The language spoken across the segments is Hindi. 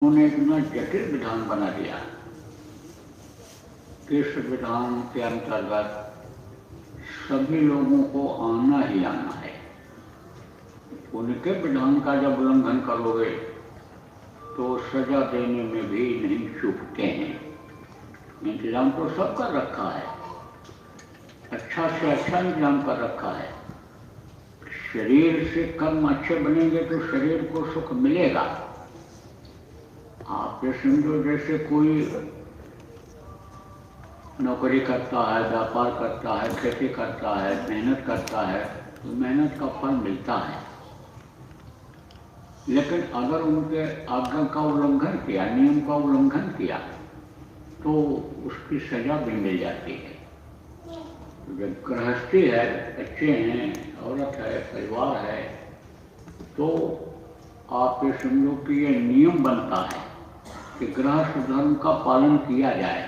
उन्होंने इतना जटिल विधान बना दिया कि इस विधान के अंतर्गत सभी लोगों को आना ही आना है। उनके विधान का जब उल्लंघन करोगे तो सजा देने में भी नहीं चूकते हैं। इंतजाम तो सब कर रखा है, अच्छा से अच्छा इंतजाम कर रखा है। शरीर से कर्म अच्छे बनेंगे तो शरीर को सुख मिलेगा। आप ये समझो जैसे कोई नौकरी करता है, व्यापार करता है, खेती करता है, मेहनत करता है तो मेहनत का फल मिलता है। लेकिन अगर उनके आज्ञा का उल्लंघन किया, नियम का उल्लंघन किया तो उसकी सजा भी मिल जाती है। जब गृहस्थी है, बच्चे हैं, औरत है, परिवार है, तो आप ये समझो कि ये नियम बनता है कि गृहस्थ धर्म का पालन किया जाए,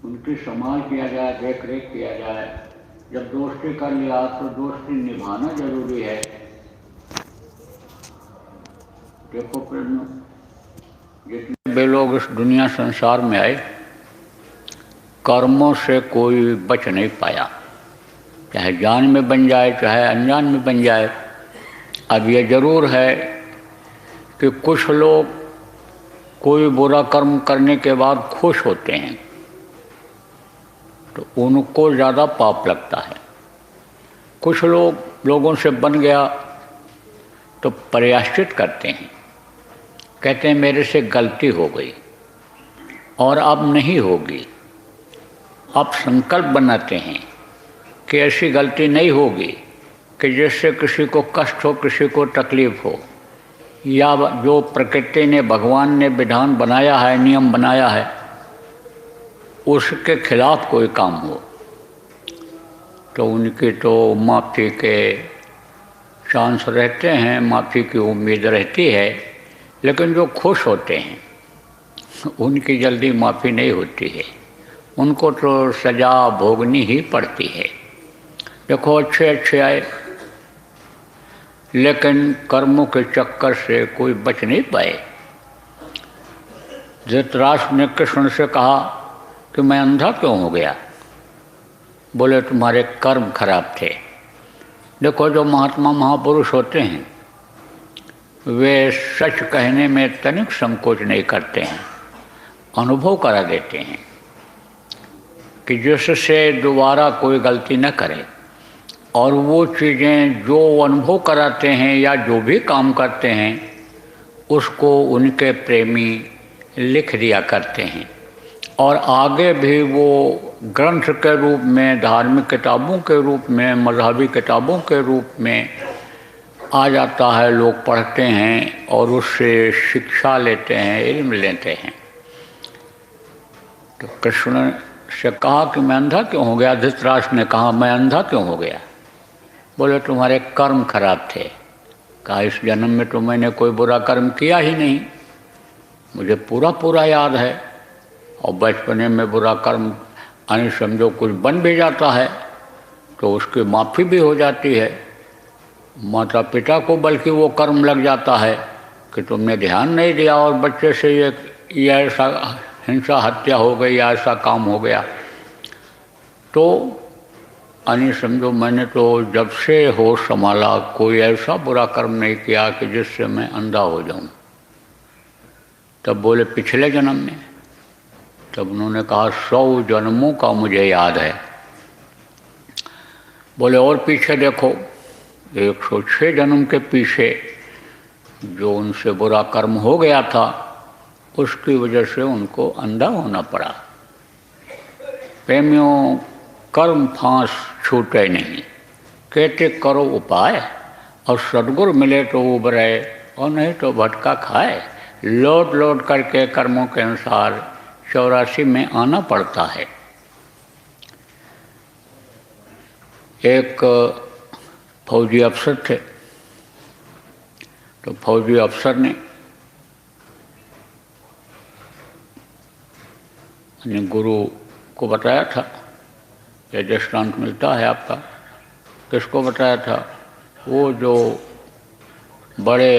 उनकी संभाल किया जाए, देख रेख किया जाए। जब दोस्ती कर लिया तो दोस्ती निभाना जरूरी है। देखो जितने भी लोग इस दुनिया संसार में आए, कर्मों से कोई बच नहीं पाया, चाहे जान में बन जाए चाहे अनजान में बन जाए। अब ये जरूर है कि कुछ लोग कोई बुरा कर्म करने के बाद खुश होते हैं तो उनको ज़्यादा पाप लगता है। कुछ लोगों से बन गया तो प्रायश्चित करते हैं, कहते हैं मेरे से गलती हो गई और अब नहीं होगी। अब संकल्प बनाते हैं कि ऐसी गलती नहीं होगी कि जिससे किसी को कष्ट हो, किसी को तकलीफ हो, या जो प्रकृति ने, भगवान ने विधान बनाया है, नियम बनाया है, उसके खिलाफ कोई काम हो। तो उनकी तो माफ़ी के चांस रहते हैं, माफ़ी की उम्मीद रहती है। लेकिन जो खुश होते हैं उनकी जल्दी माफ़ी नहीं होती है, उनको तो सज़ा भोगनी ही पड़ती है। देखो अच्छे अच्छे आए लेकिन कर्मों के चक्कर से कोई बच नहीं पाए। धृतराष्ट्र ने कृष्ण से कहा कि मैं अंधा क्यों हो गया? बोले तुम्हारे कर्म खराब थे। देखो जो महात्मा महापुरुष होते हैं वे सच कहने में तनिक संकोच नहीं करते हैं, अनुभव करा देते हैं कि जिससे दोबारा कोई गलती न करे। और वो चीज़ें जो अनुभव कराते हैं या जो भी काम करते हैं उसको उनके प्रेमी लिख दिया करते हैं और आगे भी वो ग्रंथ के रूप में, धार्मिक किताबों के रूप में, मजहबी किताबों के रूप में आ जाता है। लोग पढ़ते हैं और उससे शिक्षा लेते हैं, इल्म लेते हैं। तो कृष्ण से कहा कि मैं अंधा क्यों हो गया? धृतराष्ट्र ने कहा मैं अंधा क्यों हो गया? बोले तुम्हारे कर्म खराब थे। कहा इस जन्म में तो मैंने कोई बुरा कर्म किया ही नहीं, मुझे पूरा पूरा याद है। और बचपने में बुरा कर्म यानी समझो कुछ बन भी जाता है तो उसकी माफ़ी भी हो जाती है। माता पिता को बल्कि वो कर्म लग जाता है कि तुमने ध्यान नहीं दिया और बच्चे से ये ऐसा हिंसा, हत्या हो गई या ऐसा काम हो गया। तो यानी समझो मैंने तो जब से होश संभाला कोई ऐसा बुरा कर्म नहीं किया कि जिससे मैं अंधा हो जाऊं। तब बोले पिछले जन्म में? तब उन्होंने कहा 100 जन्मों का मुझे याद है। बोले और पीछे देखो, 106 जन्म के पीछे जो उनसे बुरा कर्म हो गया था उसकी वजह से उनको अंधा होना पड़ा। प्रेमियों, कर्म फांस छूटे नहीं, कहते करो उपाय और सद्गुरु मिले तो उबरे और नहीं तो भटका खाए। लौट लौट करके कर्मों के अनुसार 84 में आना पड़ता है। एक फौजी अफसर थे, तो फौजी अफसर ने गुरु को बताया था, यह दृष्टांत मिलता है आपका। किसको बताया था? वो जो बड़े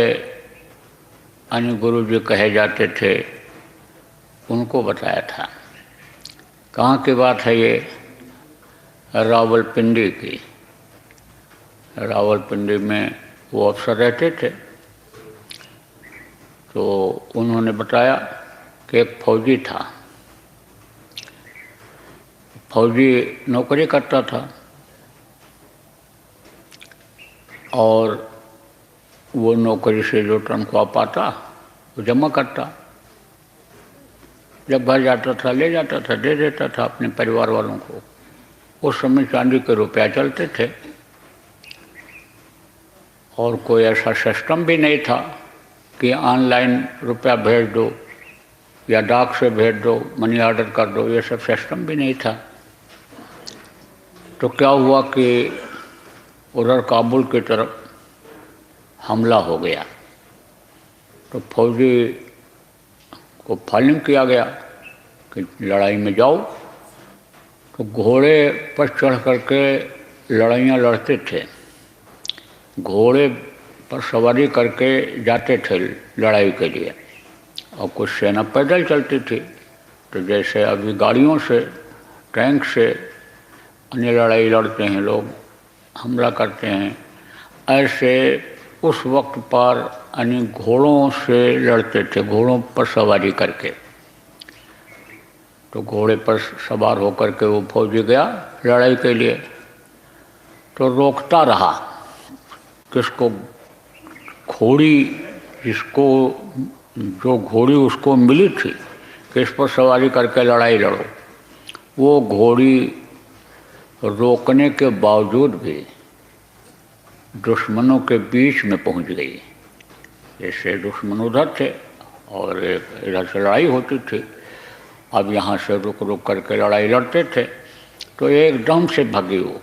अन्य गुरु जी कहे जाते थे, उनको बताया था। कहाँ की बात है ये? रावलपिंडी की। रावलपिंडी में वो अफसर रहते थे, तो उन्होंने बताया कि एक फौजी था, फौजी नौकरी करता था और वो नौकरी से जो तनख्वाह पाता वो जमा करता, जब घर जाता था ले जाता था, दे देता था अपने परिवार वालों को। उस समय चांदी के रुपया चलते थे और कोई ऐसा सिस्टम भी नहीं था कि ऑनलाइन रुपया भेज दो या डाक से भेज दो, मनी ऑर्डर कर दो, ये सब सिस्टम भी नहीं था। तो क्या हुआ कि उधर काबुल की तरफ हमला हो गया, तो फौजी को फाइलिंग किया गया कि लड़ाई में जाओ। तो घोड़े पर चढ़ करके लड़ाइयाँ लड़ते थे, घोड़े पर सवारी करके जाते थे लड़ाई के लिए, और कुछ सेना पैदल चलती थी। तो जैसे अभी गाड़ियों से, टैंक से अन्य लड़ाई लड़ते हैं लोग, हमला करते हैं, ऐसे उस वक्त पर अन्य घोड़ों से लड़ते थे, घोड़ों पर सवारी करके। तो घोड़े पर सवार होकर के वो फौजी गया लड़ाई के लिए, तो रोकता रहा किसको, घोड़ी जिसको, जो घोड़ी उसको मिली थी कि इस पर सवारी करके लड़ाई लड़ो, वो घोड़ी रोकने के बावजूद भी दुश्मनों के बीच में पहुंच गई। जैसे दुश्मन उधर थे और इधर से लड़ाई होती थी, अब यहाँ से रुक रुक करके लड़ाई लड़ते थे, तो एकदम से भागी वो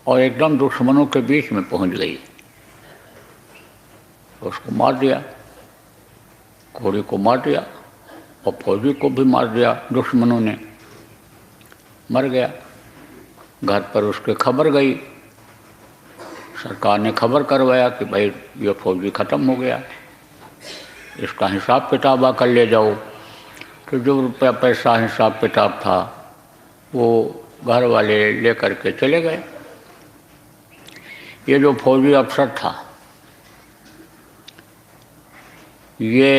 और एकदम दुश्मनों के बीच में पहुंच गई, उसको मार दिया, घोड़ी को मार दिया और फौजी को भी मार दिया दुश्मनों ने, मर गया। घर पर उसके खबर गई, सरकार ने खबर करवाया कि भाई ये फौजी ख़त्म हो गया, इसका हिसाब किताब आकर ले जाओ। तो जो रुपया पैसा हिसाब किताब था वो घर वाले ले करके चले गए। ये जो फौजी अफसर था ये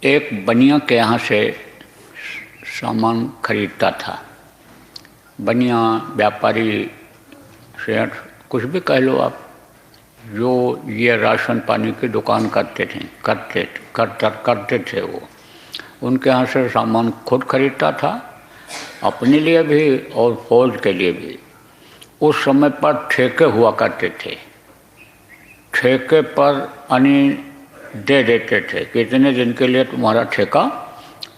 एक बनिया के यहाँ से सामान खरीदता था। बनिया व्यापारी, सेठ, कुछ भी कह लो आप, जो ये राशन पानी की दुकान करते थे वो, उनके यहाँ से सामान खुद खरीदता था, अपने लिए भी और फौज के लिए भी। उस समय पर ठेके हुआ करते थे, ठेके पर अनि दे देते थे कि इतने दिन के लिए तुम्हारा ठेका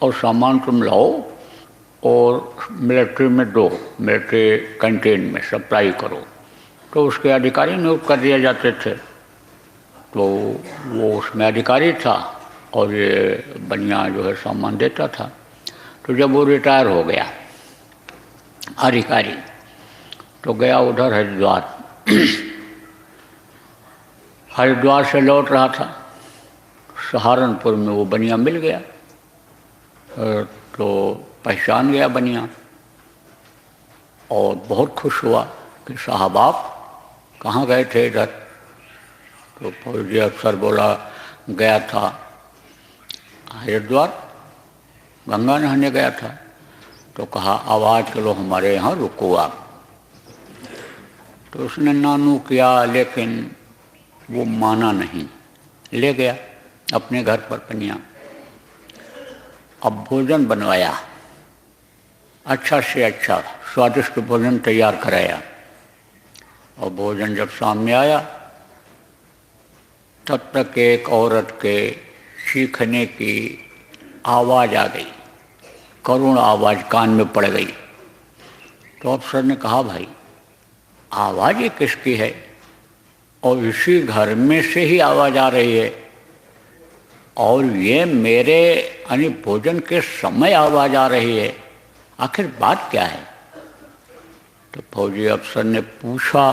और सामान तुम लाओ और मिलिट्री में दो, मिलिट्री कैंटीन में सप्लाई करो। तो उसके अधिकारी नियुक्त कर दिए जाते थे, तो वो उसमें अधिकारी था और ये बनिया जो है सामान देता था। तो जब वो रिटायर हो गया अधिकारी, तो गया उधर हरिद्वार। हरिद्वार से लौट रहा था, सहारनपुर में वो बनिया मिल गया, तो पहचान गया बनिया और बहुत खुश हुआ कि साहब आप कहाँ गए थे इधर? तो फौजी अफसर बोला गया था हरिद्वार, गंगा नहाने गया था। तो कहा अब आज चलो हमारे यहाँ रुको आप। तो उसने नानू किया, लेकिन वो माना नहीं, ले गया अपने घर पर बनिया। अब भोजन बनवाया, अच्छा से अच्छा स्वादिष्ट भोजन तैयार कराया, और भोजन जब सामने आया तब तक एक औरत के चीखने की आवाज़ आ गई, करुण आवाज़ कान में पड़ गई। तो अफसर ने कहा भाई आवाज़ ये किसकी है? और इसी घर में से ही आवाज़ आ रही है और ये मेरे यानी भोजन के समय आवाज़ आ रही है, आखिर बात क्या है? तो फौजी अफसर ने पूछा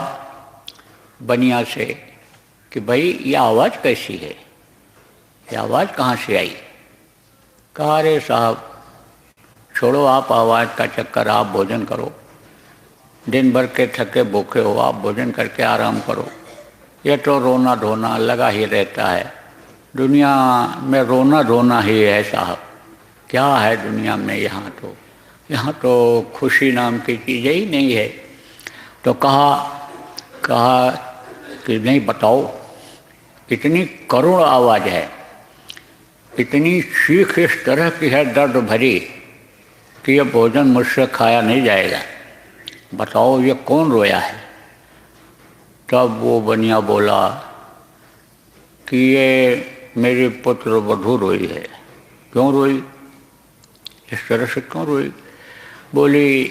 बनिया से कि भाई ये आवाज़ कैसी है? ये आवाज़ कहाँ से आई? कहा अरे साहब छोड़ो आप आवाज़ का चक्कर, आप भोजन करो, दिन भर के थके भूखे हो, आप भोजन करके आराम करो। ये तो रोना धोना लगा ही रहता है, दुनिया में रोना धोना ही है साहब, क्या है दुनिया में? यहाँ तो खुशी नाम की चीज़ ही नहीं है। तो कहा कि नहीं बताओ, इतनी करुण आवाज़ है, इतनी चीख इस तरह की है दर्द भरी कि ये भोजन मुझसे खाया नहीं जाएगा, बताओ ये कौन रोया है? तब वो बनिया बोला कि ये मेरी पुत्र वधू रोई है। क्यों रोई? इस तरह से क्यों रोई? बोली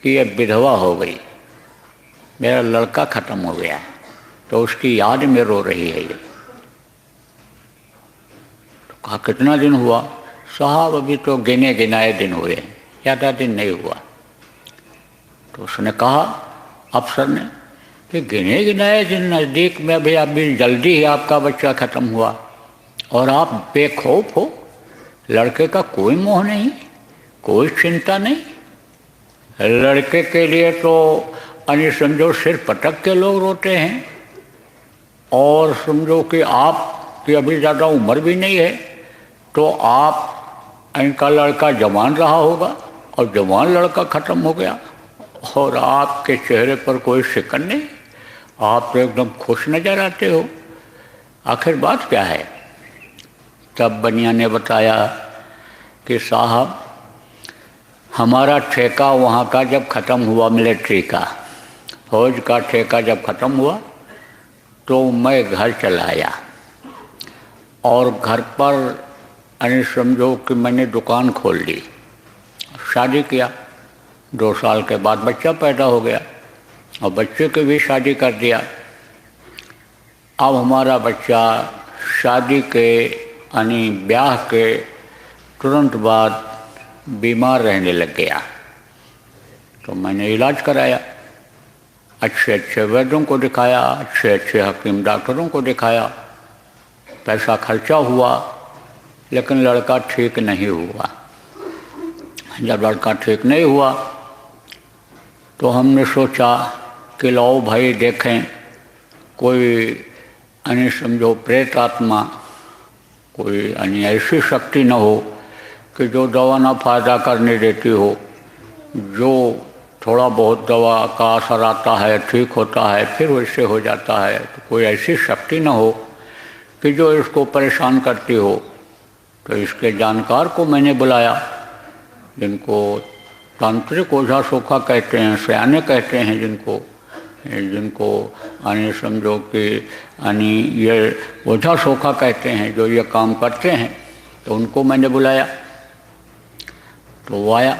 कि ये विधवा हो गई, मेरा लड़का ख़त्म हो गया, तो उसकी याद में रो रही है ये। तो कहा कितना दिन हुआ? साहब अभी तो गिने गिनाए दिन हुए, ज़्यादा दिन नहीं हुआ। तो उसने कहा अफसर ने कि गिने गिनाए दिन नज़दीक में, अभी जल्दी ही आपका बच्चा ख़त्म हुआ और आप बेखौफ हो, लड़के का कोई मोह नहीं, कोई चिंता नहीं। लड़के के लिए तो यानी समझो सिर पटक के लोग रोते हैं, और समझो कि आपकी अभी ज़्यादा उम्र भी नहीं है, तो आप इनका लड़का जवान रहा होगा और जवान लड़का ख़त्म हो गया और आपके चेहरे पर कोई शिकन नहीं, आप तो एकदम खुश नज़र आते हो, आखिर बात क्या है? तब बनिया ने बताया कि साहब हमारा ठेका वहाँ का जब ख़त्म हुआ, मिलिट्री का फौज का ठेका जब ख़त्म हुआ तो मैं घर चला आया और घर पर यानी समझो कि मैंने दुकान खोल ली, शादी किया, 2 साल के बाद बच्चा पैदा हो गया और बच्चे की भी शादी कर दिया। अब हमारा बच्चा शादी के यानी ब्याह के तुरंत बाद बीमार रहने लग गया, तो मैंने इलाज कराया, अच्छे अच्छे वैद्यों को दिखाया, अच्छे अच्छे हकीम डॉक्टरों को दिखाया, पैसा खर्चा हुआ, लेकिन लड़का ठीक नहीं हुआ। जब लड़का ठीक नहीं हुआ तो हमने सोचा कि लाओ भाई देखें कोई यानी समझो प्रेत आत्मा, कोई यानी ऐसी शक्ति न हो कि जो दवा ना फायदा करने देती हो, जो थोड़ा बहुत दवा का असर आता है, ठीक होता है, फिर वैसे हो जाता है, तो कोई ऐसी शक्ति न हो कि जो इसको परेशान करती हो। तो इसके जानकार को मैंने बुलाया, जिनको तांत्रिक ओझा सोखा कहते हैं, सयाने कहते हैं, जिनको यानी समझो कि यानी ये ओझा सोखा कहते हैं, जो ये काम करते हैं, तो उनको मैंने बुलाया। तो वो आया,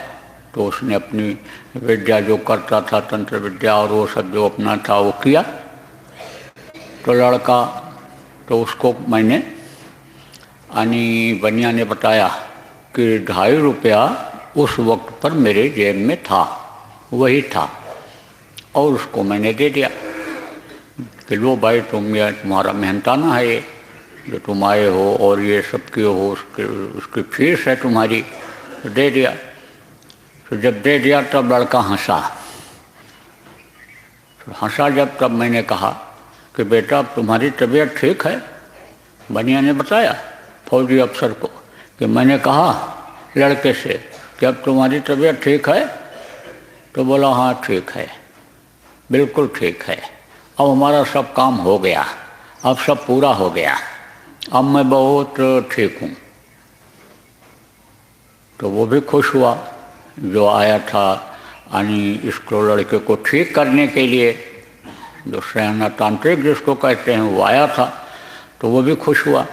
तो उसने अपनी विद्या जो करता था, तंत्र विद्या और वो सब जो अपना था वो किया। तो लड़का, तो उसको मैंने यानी बनिया ने बताया कि 2.5 रुपया उस वक्त पर मेरे जेब में था, वही था, और उसको मैंने दे दिया कि लो भाई तुम्हारा मेहनताना है ये, जो तुम आए हो और ये सब किए हो, उसकी फीस है तुम्हारी, तो दे दिया। तो जब दे दिया तब लड़का हंसा, तो हंसा जब, तब मैंने कहा कि बेटा तुम्हारी तबीयत ठीक है? बनिया ने बताया फौजी अफसर को कि मैंने कहा लड़के से कि अब तुम्हारी तबीयत ठीक है? तो बोला हाँ ठीक है, बिल्कुल ठीक है, अब हमारा सब काम हो गया, अब सब पूरा हो गया, अब मैं बहुत ठीक हूँ। तो वो भी खुश हुआ जो आया था यानी इसको लड़के को ठीक करने के लिए, जो सयाना तांत्रिक जिसको कहते हैं वो आया था, तो वो भी खुश हुआ।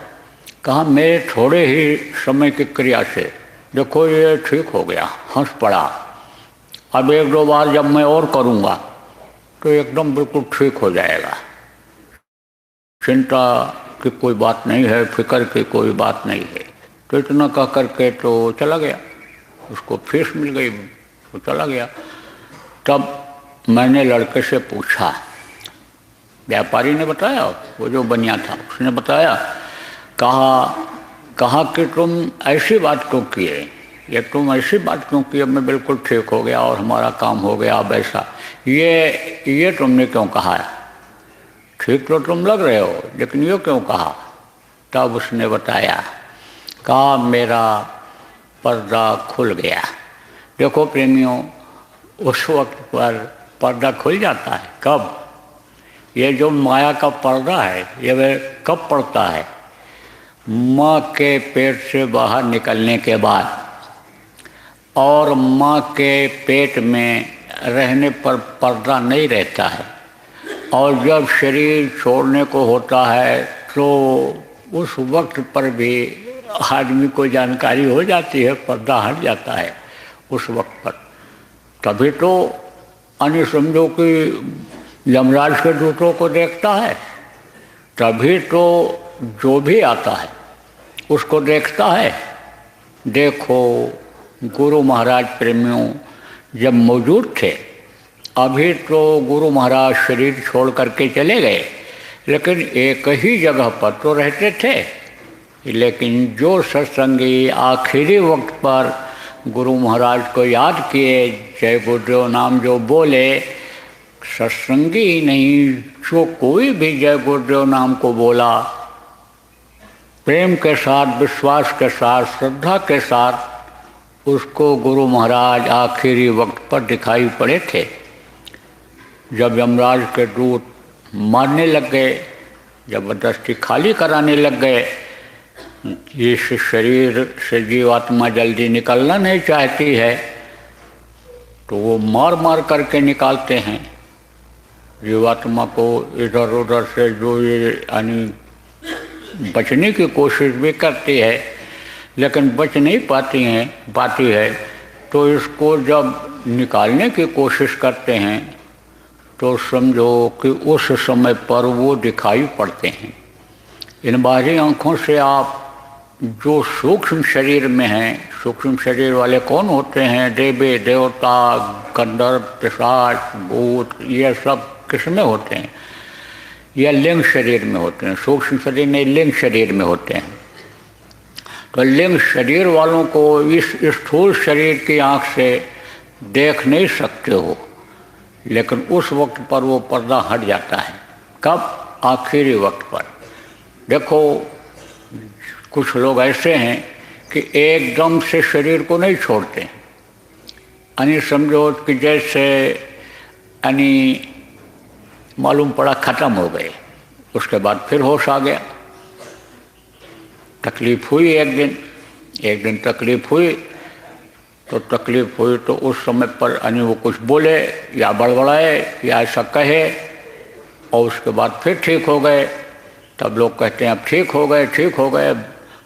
कहा मेरे थोड़े ही समय की क्रिया से देखो ये ठीक हो गया, हंस पड़ा, अब 1-2 बार जब मैं और करूँगा तो एकदम बिल्कुल ठीक हो जाएगा, चिंता की कोई बात नहीं है, फिक्र की कोई बात नहीं है। तो इतना कह करके तो चला गया, उसको फीस मिल गई, तो चला गया। तब मैंने लड़के से पूछा, व्यापारी ने बताया, वो जो बनिया था उसने बताया, कहा कहा कि तुम ऐसी बात क्यों किए, ये तुम ऐसी बात क्यों किए, मैं बिल्कुल ठीक हो गया और हमारा काम हो गया अब ऐसा, ये तुमने क्यों कहा? ठीक तो तुम लग रहे हो, लेकिन ये क्यों कहा? तब उसने बताया, कहा मेरा पर्दा खुल गया। देखो प्रेमियों, उस वक्त पर पर्दा खुल जाता है। कब? ये जो माया का पर्दा है ये वह कब पड़ता है? माँ के पेट से बाहर निकलने के बाद, और माँ के पेट में रहने पर पर्दा नहीं रहता है, और जब शरीर छोड़ने को होता है तो उस वक्त पर भी आदमी को जानकारी हो जाती है, पर्दा हट जाता है उस वक्त पर। तभी तो अन्य समझो कि यमराज के दूतों को देखता है, तभी तो जो भी आता है उसको देखता है। देखो गुरु महाराज प्रेमियों जब मौजूद थे, अभी तो गुरु महाराज शरीर छोड़ करके चले गए, लेकिन एक ही जगह पर तो रहते थे। लेकिन जो सत्संगी आखिरी वक्त पर गुरु महाराज को याद किए, जय गुरुदेव नाम जो बोले, सत्संगी ही नहीं जो कोई भी जय गुरुदेव नाम को बोला, प्रेम के साथ, विश्वास के साथ, श्रद्धा के साथ, उसको गुरु महाराज आखिरी वक्त पर दिखाई पड़े थे। जब यमराज के दूत मारने लग गए, जबरदस्ती खाली कराने लग गए, इस शरीर से जीवात्मा जल्दी निकलना नहीं चाहती है, तो वो मार मार करके निकालते हैं जीवात्मा को इधर उधर से। जो ये बचने की कोशिश भी करती है लेकिन बच नहीं पाती है, तो इसको जब निकालने की कोशिश करते हैं तो समझो कि उस समय पर वो दिखाई पड़ते हैं। इन बाहरी आँखों से आप जो सूक्ष्म शरीर में हैं, सूक्ष्म शरीर वाले कौन होते हैं? देवी देवता, गंधर्व, पिशाच, भूत, ये सब किसमें होते हैं? या लिंग शरीर में होते हैं। सूक्ष्म शरीर नहीं, लिंग शरीर में होते हैं। तो लिंग शरीर वालों को इस स्थूल शरीर की आँख से देख नहीं सकते हो, लेकिन उस वक्त पर वो पर्दा हट जाता है। कब? आखिरी वक्त पर। देखो कुछ लोग ऐसे हैं कि एकदम से शरीर को नहीं छोड़ते, यानी समझो कि जैसे यानी मालूम पड़ा ख़त्म हो गए, उसके बाद फिर होश आ गया। तकलीफ़ हुई एक दिन तकलीफ़ हुई, तो तकलीफ़ हुई तो उस समय पर यानी वो कुछ बोले या बड़बड़ाए या ऐसा कहे, और उसके बाद फिर ठीक हो गए। तब लोग कहते हैं अब ठीक हो गए,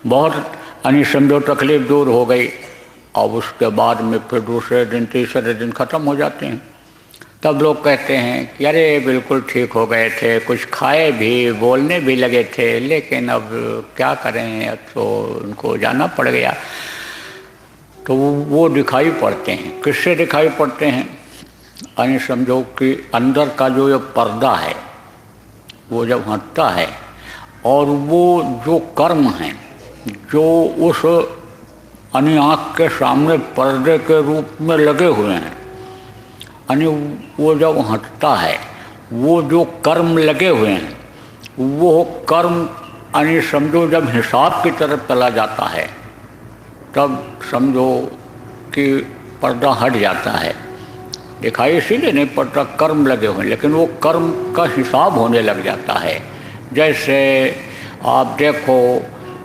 बहुत यानी समझो तकलीफ़ दूर हो गई। और उसके बाद में फिर दूसरे दिन तीसरे दिन ख़त्म हो जाते हैं। तब लोग कहते हैं कि अरे बिल्कुल ठीक हो गए थे, कुछ खाए भी, बोलने भी लगे थे, लेकिन अब क्या करें, अब तो उनको जाना पड़ गया। तो वो दिखाई पड़ते हैं। किससे दिखाई पड़ते हैं? यानी समझो कि अंदर का जो ये पर्दा है वो जब हटता है, और वो जो कर्म हैं जो उस यानी आँख के सामने पर्दे के रूप में लगे हुए हैं, यानी वो जब हटता है, वो जो कर्म लगे हुए हैं, वो कर्म यानी समझो जब हिसाब की तरफ चला जाता है, तब समझो कि पर्दा हट जाता है। दिखाई इसीलिए नहीं पड़ता, कर्म लगे हुए, लेकिन वो कर्म का हिसाब होने लग जाता है। जैसे आप देखो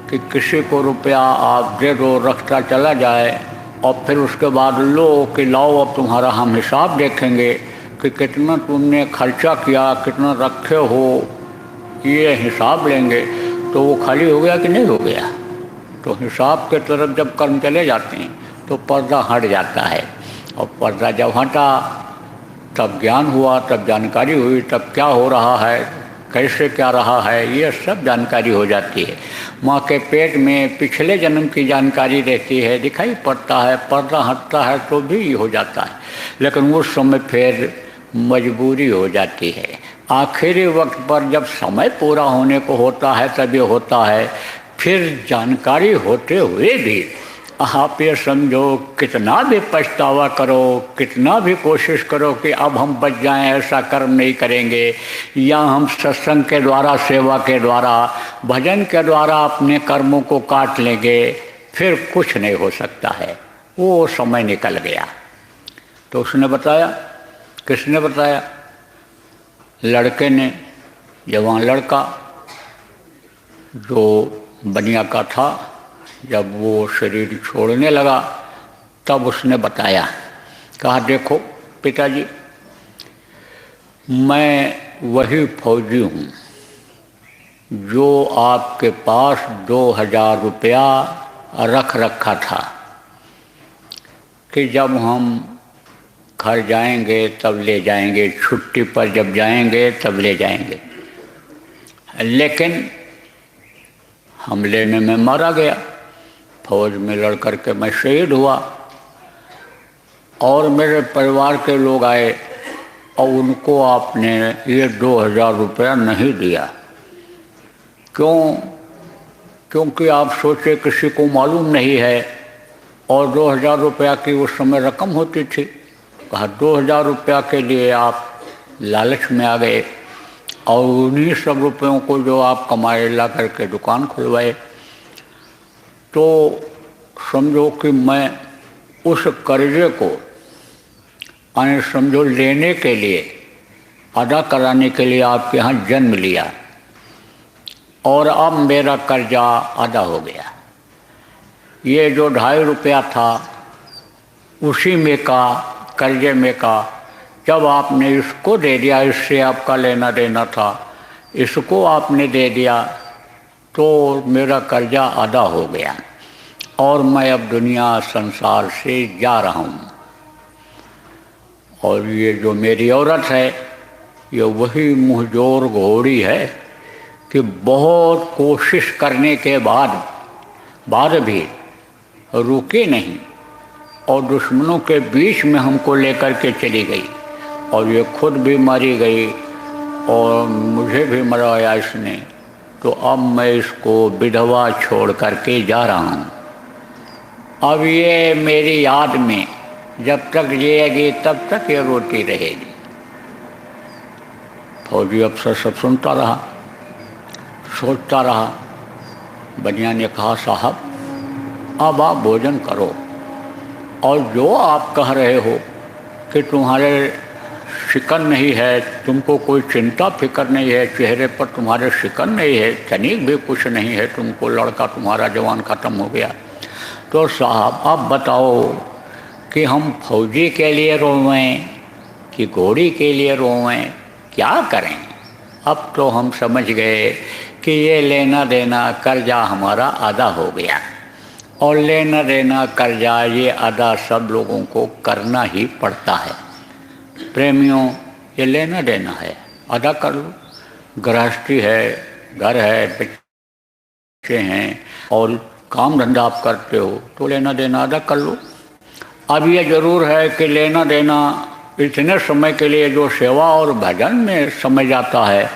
कि किसी को रुपया आप दे दो, रखता चला जाए, और फिर उसके बाद लो कि लाओ अब तुम्हारा हम हिसाब देखेंगे कि कितना तुमने खर्चा किया, कितना रखे हो, ये हिसाब लेंगे, तो वो खाली हो गया कि नहीं हो गया? तो हिसाब के तरफ जब कर्म चले जाते हैं तो पर्दा हट जाता है, और पर्दा जब हटा तब ज्ञान हुआ, तब जानकारी हुई, तब क्या हो रहा है, कैसे क्या रहा है, ये सब जानकारी हो जाती है। माँ के पेट में पिछले जन्म की जानकारी रहती है, दिखाई पड़ता है। पर्दा हटता है तो भी हो जाता है, लेकिन उस समय फिर मजबूरी हो जाती है। आखिरी वक्त पर जब समय पूरा होने को होता है तब ये होता है फिर जानकारी होते हुए भी आप ये समझो, कितना भी पछतावा करो, कितना भी कोशिश करो कि अब हम बच जाएं, ऐसा कर्म नहीं करेंगे, या हम सत्संग के द्वारा, सेवा के द्वारा, भजन के द्वारा अपने कर्मों को काट लेंगे, फिर कुछ नहीं हो सकता है। वो समय निकल गया। तो उसने बताया, किसने बताया? लड़के ने, जवान लड़का जो बनिया का था, जब वो शरीर छोड़ने लगा तब उसने बताया, कहा देखो पिताजी, मैं वही फौजी हूँ जो आपके पास 2000 रुपया रख रखा था कि जब हम घर जाएंगे तब ले जाएंगे, छुट्टी पर जब जाएंगे तब ले जाएंगे। लेकिन हम लेने में मारा गया, फौज में लड़ कर के मैं शहीद हुआ, और मेरे परिवार के लोग आए और उनको आपने ये 2000 रुपया नहीं दिया। क्यों? क्योंकि आप सोचे किसी को मालूम नहीं है, और 2000 रुपया की उस समय रकम होती थी। कहा 2000 रुपया के लिए आप लालच में आ गए और उन्हीं सब रुपयों को जो आप कमाए ला करके दुकान खुलवाए। तो समझो कि मैं उस कर्जे को यानी समझो लेने के लिए, अदा कराने के लिए आपके यहाँ जन्म लिया, और अब मेरा कर्जा अदा हो गया। ये जो 2.5 रुपया था उसी में का, कर्जे में का, जब आपने इसको दे दिया, इससे आपका लेना देना था, इसको आपने दे दिया तो मेरा कर्जा अदा हो गया, और मैं अब दुनिया संसार से जा रहा हूँ। और ये जो मेरी औरत है, ये वही मुँहजोर घोड़ी है कि बहुत कोशिश करने के बाद भी रुकी नहीं, और दुश्मनों के बीच में हमको लेकर के चली गई, और ये खुद भी मारी गई और मुझे भी मरवाया इसने। तो अब मैं इसको विधवा छोड़ करके जा रहा हूँ। अब ये मेरी याद में जब तक जिएगी तब तक ये रोती रहेगी। फौजी अफसर सब सुनता रहा, सोचता रहा। बनिया ने कहा साहब अब आप भोजन करो, और जो आप कह रहे हो कि तुम्हारे शिकन नहीं है, तुमको कोई चिंता फिक्र नहीं है, चेहरे पर तुम्हारे शिकन नहीं है, तनिक भी कुछ नहीं है, तुमको लड़का तुम्हारा जवान ख़त्म हो गया, तो साहब आप बताओ कि हम फौजी के लिए रोवें कि घोड़ी के लिए रोवें, क्या करें? अब तो हम समझ गए कि ये लेना देना कर्जा हमारा अदा हो गया, और लेना देना कर्जा ये अदा सब लोगों को करना ही पड़ता है। प्रेमियों, ये लेना देना है, अदा कर लो। गृहस्थी है, घर है, बच्चे हैं, और काम धंधा आप करते हो, तो लेना देना अदा कर लो। अब ये ज़रूर है कि लेना देना इतने समय के लिए जो सेवा और भजन में समय जाता है,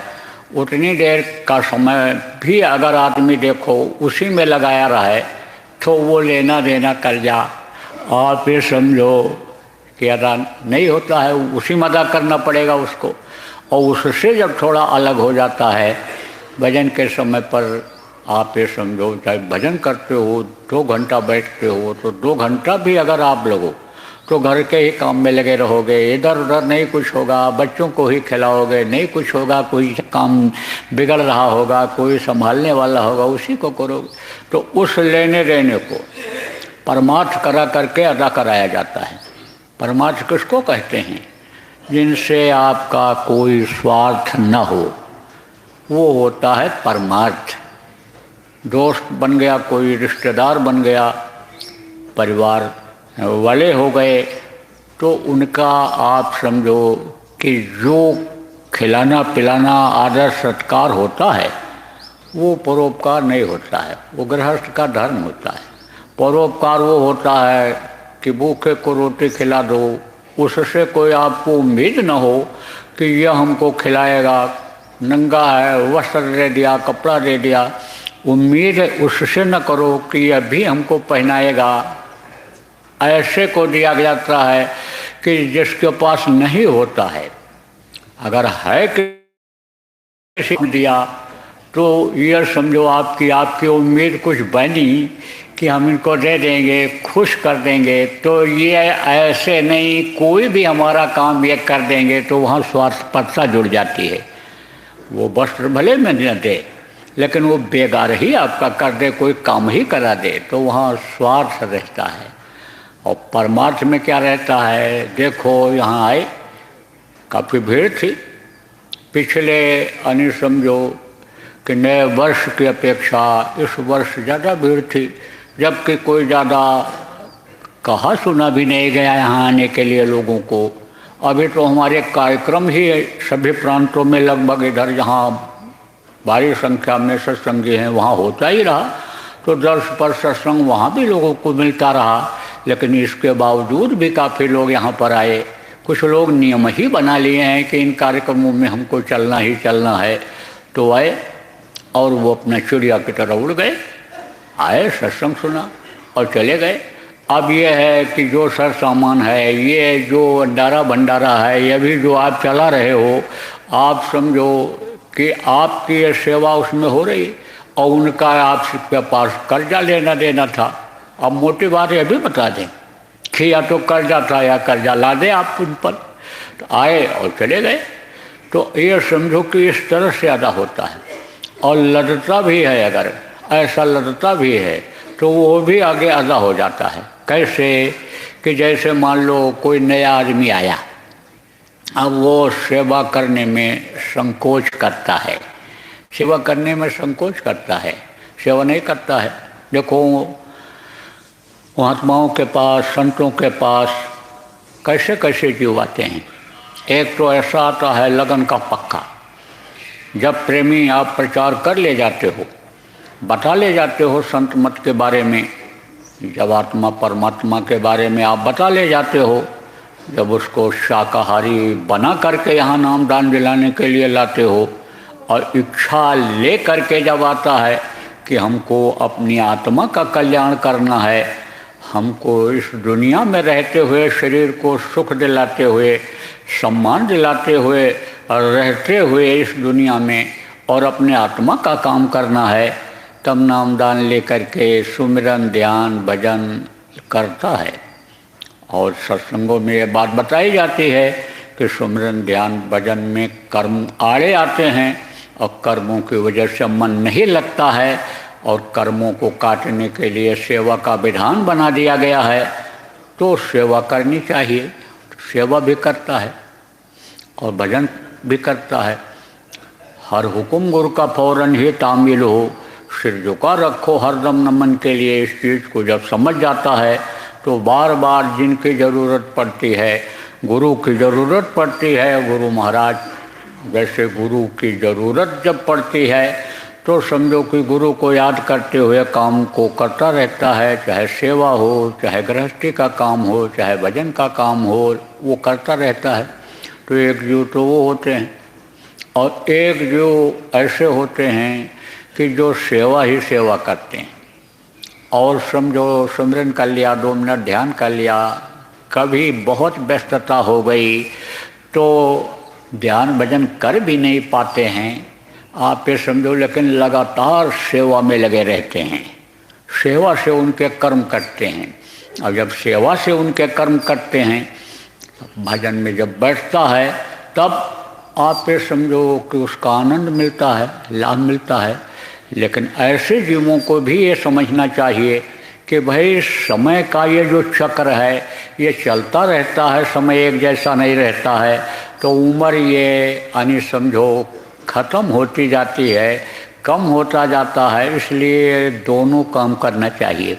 उतनी देर का समय भी अगर आदमी देखो उसी में लगाया रहे, तो वो लेना देना कर्जा आप ये समझो कि अदा नहीं होता है, उसी में अदा करना पड़ेगा उसको। और उससे जब थोड़ा अलग हो जाता है, भजन के समय पर आप ये समझो, चाहे भजन करते हो, 2 घंटा बैठते हो, तो 2 घंटा भी अगर आप लगो तो घर के ही काम में लगे रहोगे, इधर उधर नहीं कुछ होगा, बच्चों को ही खिलाओगे, नहीं कुछ होगा, कोई काम बिगड़ रहा होगा, कोई संभालने वाला होगा, उसी को करोगे। तो उस लेने देने को परमार्थ करा करके अदा कराया जाता है। परमार्थ किसको कहते हैं? जिनसे आपका कोई स्वार्थ न हो, वो होता है परमार्थ। दोस्त बन गया, कोई रिश्तेदार बन गया, परिवार वाले हो गए, तो उनका आप समझो कि जो खिलाना पिलाना आदर सत्कार होता है, वो परोपकार नहीं होता है, वो गृहस्थ का धर्म होता है। परोपकार वो होता है कि भूखे को रोटी खिला दो, उससे कोई आपको उम्मीद न हो कि यह हमको खिलाएगा। नंगा है, वस्त्र दे दिया, कपड़ा दे दिया, उम्मीद उससे न करो कि यह भी हमको पहनाएगा। ऐसे को दिया जाता है कि जिसके पास नहीं होता है। अगर है किसी को दिया तो यह समझो आपकी उम्मीद कुछ बनी कि हम इनको दे देंगे, खुश कर देंगे, तो ये ऐसे नहीं, कोई भी हमारा काम ये कर देंगे तो वहाँ स्वार्थपरता जुड़ जाती है। वो वस्त्र भले में न दे, लेकिन वो बेगार ही आपका कर दे, कोई काम ही करा दे, तो वहाँ स्वार्थ रहता है। और परमार्थ में क्या रहता है? देखो यहाँ आए, काफ़ी भीड़ थी। पिछले यानी समझो कि नए वर्ष की अपेक्षा इस वर्ष ज़्यादा भीड़ थी, जबकि कोई ज़्यादा कहा सुना भी नहीं गया यहाँ आने के लिए लोगों को। अभी तो हमारे कार्यक्रम ही सभी प्रांतों में लगभग इधर जहाँ भारी संख्या में सत्संगी हैं वहाँ होता ही रहा, तो दर्श पर सत्संग वहाँ भी लोगों को मिलता रहा। लेकिन इसके बावजूद भी काफ़ी लोग यहाँ पर आए। कुछ लोग नियम ही बना लिए हैं कि इन कार्यक्रमों में हमको चलना ही चलना है, तो आए और वो अपना चिड़िया की तरह उड़ गए, आए सत्संग सुना और चले गए। अब ये है कि जो सर सामान है, ये जो अंडारा भंडारा है, ये भी जो आप चला रहे हो, आप समझो कि आपकी ये सेवा उसमें हो रही और उनका आपके पास कर्जा लेना देना था। अब मोटी बात यह भी बता दें कि या तो कर्जा था या कर्जा ला दे आप उन पर। तो आए और चले गए। तो ये समझो कि इस तरह से अदा होता है। और लदता भी है, अगर ऐसा लदता भी है तो वो भी आगे अदा हो जाता है। कैसे कि जैसे मान लो कोई नया आदमी आया, अब वो सेवा करने में संकोच करता है, सेवा करने में संकोच करता है, सेवा नहीं करता है। देखो महात्माओं के पास, संतों के पास कैसे कैसे जीव आते हैं। एक तो ऐसा आता है लगन का पक्का, जब प्रेमी आप प्रचार कर ले जाते हो, बता ले जाते हो संत मत के बारे में, जब आत्मा परमात्मा के बारे में आप बता ले जाते हो, जब उसको शाकाहारी बना करके यहाँ नाम दान दिलाने के लिए लाते हो, और इच्छा ले करके जब आता है कि हमको अपनी आत्मा का कल्याण करना है, हमको इस दुनिया में रहते हुए शरीर को सुख दिलाते हुए, सम्मान दिलाते हुए और रहते हुए इस दुनिया में और अपने आत्मा का काम करना है, तब नाम दान लेकर के सुमिरन ध्यान भजन करता है। और सत्संगों में ये बात बताई जाती है कि सुमिरन ध्यान भजन में कर्म आड़े आते हैं और कर्मों की वजह से मन नहीं लगता है, और कर्मों को काटने के लिए सेवा का विधान बना दिया गया है। तो सेवा करनी चाहिए, सेवा भी करता है और भजन भी करता है। हर हुक्म गुरु का फौरन ही तामील हो, सिर झुका रखो हरदम नमन के लिए। इस चीज़ को जब समझ जाता है तो बार बार जिनकी ज़रूरत पड़ती है, गुरु की ज़रूरत पड़ती है, गुरु महाराज जैसे गुरु की ज़रूरत जब पड़ती है तो समझो कि गुरु को याद करते हुए काम को करता रहता है। चाहे सेवा हो, चाहे गृहस्थी का काम हो, चाहे भजन का काम हो, वो करता रहता है। तो एक जीव तो वो होते हैं, और एक जीव ऐसे होते हैं कि जो सेवा ही सेवा करते हैं। और समझो सिमरन कर लिया, 2 मिनट ध्यान कर लिया, कभी बहुत व्यस्तता हो गई तो ध्यान भजन कर भी नहीं पाते हैं आप ये समझो, लेकिन लगातार सेवा में लगे रहते हैं, सेवा से उनके कर्म करते हैं। और जब सेवा से उनके कर्म करते हैं, भजन में जब बैठता है, तब आप ये समझो कि उसका आनंद मिलता है, लाभ मिलता है। लेकिन ऐसे जीवों को भी ये समझना चाहिए कि भाई समय का ये जो चक्र है ये चलता रहता है, समय एक जैसा नहीं रहता है। तो उम्र ये यानी समझो ख़त्म होती जाती है, कम होता जाता है। इसलिए दोनों काम करना चाहिए,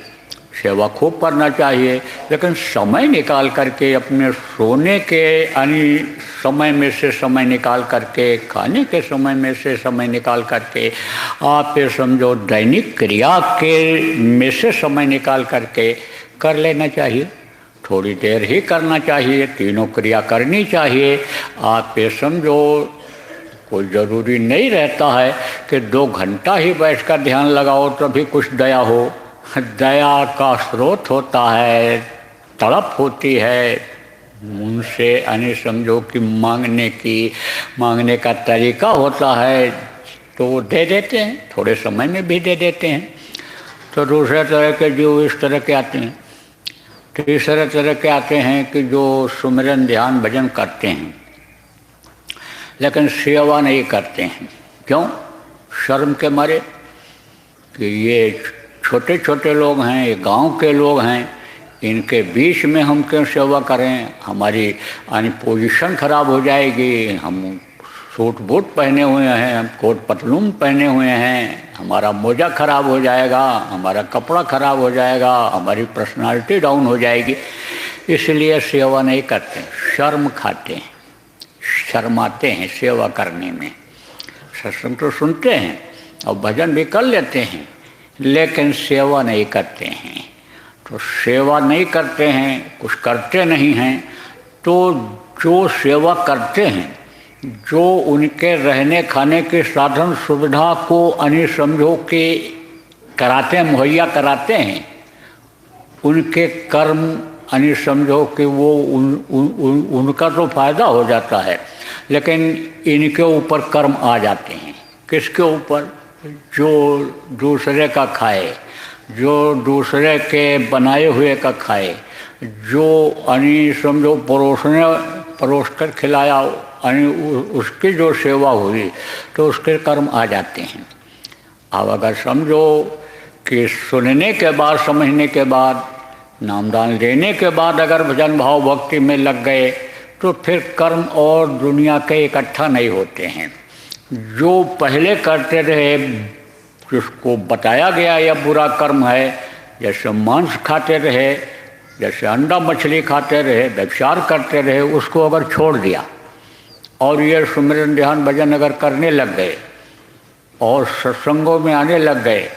सेवा खूब करना चाहिए, लेकिन समय निकाल करके अपने सोने के यानी समय में से समय निकाल करके, खाने के समय में से समय निकाल करके, आप ये समझो दैनिक क्रिया के में से समय निकाल करके कर लेना चाहिए। थोड़ी देर ही करना चाहिए, तीनों क्रिया करनी चाहिए। आप ये समझो कोई ज़रूरी नहीं रहता है कि 2 घंटा ही बैठकर ध्यान लगाओ तभी कुछ दया हो। दया का स्रोत होता है, तड़प होती है उनसे, यानी समझो कि मांगने का तरीका होता है, तो वो दे देते हैं, थोड़े समय में भी दे देते हैं। तो दूसरे तरह के जीव इस तरह के आते हैं। तीसरे तरह के आते हैं कि जो सुमिरन ध्यान भजन करते हैं लेकिन सेवा नहीं करते हैं। क्यों? शर्म के मारे कि ये छोटे छोटे लोग हैं, ये गांव के लोग हैं, इनके बीच में हम क्यों सेवा करें, हमारी पोजीशन खराब हो जाएगी, हम सूट बूट पहने हुए हैं, हम कोट पतलून पहने हुए हैं, हमारा मोजा खराब हो जाएगा, हमारा कपड़ा खराब हो जाएगा, हमारी पर्सनालिटी डाउन हो जाएगी, इसलिए सेवा नहीं करते, शर्म खाते हैं, शर्माते हैं सेवा करने में। सत्संग तो सुनते हैं और भजन भी कर लेते हैं लेकिन सेवा नहीं करते हैं। तो सेवा नहीं करते हैं, कुछ करते नहीं हैं, तो जो सेवा करते हैं, जो उनके रहने खाने के साधन सुविधा को समझो कि कराते हैं, मुहैया कराते हैं, उनके कर्म समझो कि वो उनका तो फायदा हो जाता है, लेकिन इनके ऊपर कर्म आ जाते हैं। किसके ऊपर? जो दूसरे का खाए, जो दूसरे के बनाए हुए का खाए, जो समझो परोस कर खिलाया, उसकी जो सेवा हुई तो उसके कर्म आ जाते हैं। अब अगर समझो कि सुनने के बाद, समझने के बाद, नामदान लेने के बाद अगर भजन भाव भक्ति में लग गए तो फिर कर्म और दुनिया के इकट्ठा नहीं होते हैं। जो पहले करते रहे, जिसको बताया गया यह बुरा कर्म है, जैसे मांस खाते रहे, जैसे अंडा मछली खाते रहे, व्यभिचार करते रहे, उसको अगर छोड़ दिया और ये सुमिरन ध्यान भजन अगर करने लग गए और सत्संगों में आने लग गए